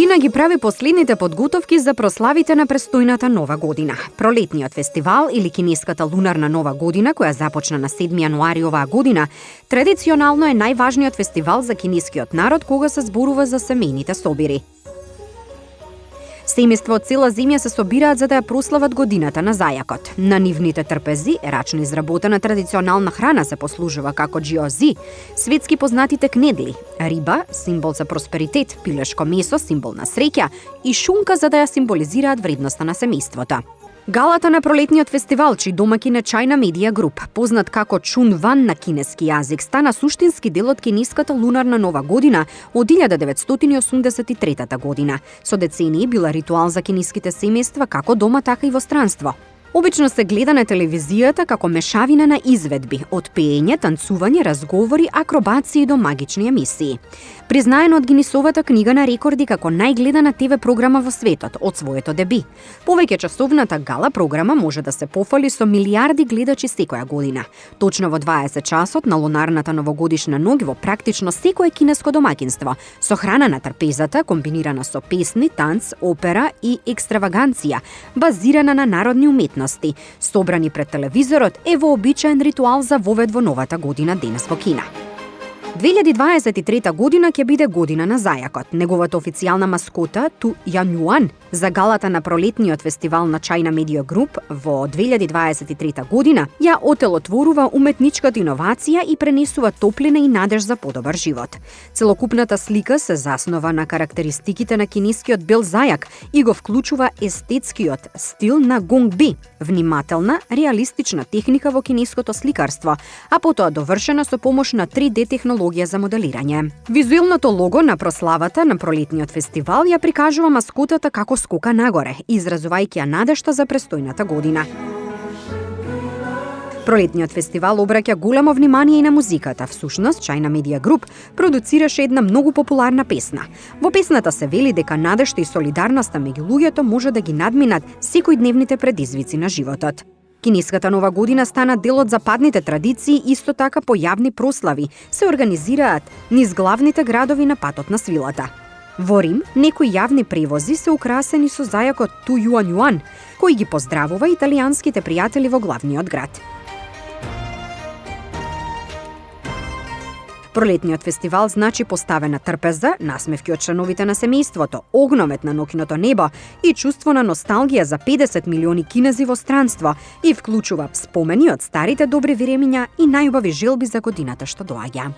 Кина ги прави последните подготовки за прославите на престојната Нова година. Пролетниот фестивал или кинеската лунарна Нова година, која започна на 7 јануари оваа година, традиционално е најважниот фестивал за кинескиот народ кога се зборува за семејните собири. Семејства од цела земја се собираат за да ја прослават годината на зајакот. На нивните трпези, рачно изработена традиционална храна се послужува како џиози, светски познатите кнедли, риба, символ за просперитет, пилешко месо, символ на среќа и шунка за да ја символизираат вредноста на семејството. Галата на пролетниот фестивал, чиј домаќин е China Media Group, познат како Чун Ван на кинески јазик, стана суштински дел од кинеската лунарна Нова година од 1983 година. Со децении била ритуал за кинеските семејства како дома, така и во странство. Обично се гледа на телевизијата како мешавина на изведби, од пеење, танцување, разговори, акробации до магични емисии. Признаено од Гинисовата книга на рекорди како најгледана ТВ програма во светот од своето деби. Повеќе часовната гала програма може да се пофали со милиарди гледачи секоја година. Точно во 20 часот на лунарната новогодишна ноќ во практично секое кинеско домаќинство, со храна на трпезата комбинирана со песни, танц, опера и екстраваганција, базирана на народни уметности, собрани пред телевизорот е вообичаен ритуал за вовед во новата година денес во Кина. 2023 година ќе биде година на зајакот. Неговата официјална маскота Ту Јанјуан за галата на пролетниот фестивал на China Media Group во 2023 година ја отелотворува уметничката иновација и пренесува топлина и надеж за подобар живот. Целокупната слика се заснова на карактеристиките на кинескиот бел зајак и го вклучува естетскиот стил на гонгби, внимателна, реалистична техника во кинеското сликарство, а потоа довршена со помош на 3D технологија за моделирање. Визуелното лого на прославата на пролетниот фестивал ја прикажува маскотата како скока нагоре, изразувајќи ја надежта за престојната година. Пролетниот фестивал обраќа големо внимание и на музиката. Всушност, China Media Group продуцираше една многу популарна песна. Во песната се вели дека надежта и солидарноста меѓу луѓето може да ги надминат секојдневните предизвици на животот. Кинеската Нова година стана дел од западните традиции, исто така по јавни прослави се организираат низ главните градови на патот на свилата. Во Рим, некои јавни превози се украсени со зајакот Ту Јуан, кој ги поздравува италијанските пријатели во главниот град. Пролетниот фестивал значи поставена трпеза, насмевки од членовите на семејството, огномет на ноќното небо и чувство на носталгија за 50 милиони кинези во странство и вклучува спомени од старите добри времиња и најубави желби за годината што доаѓа.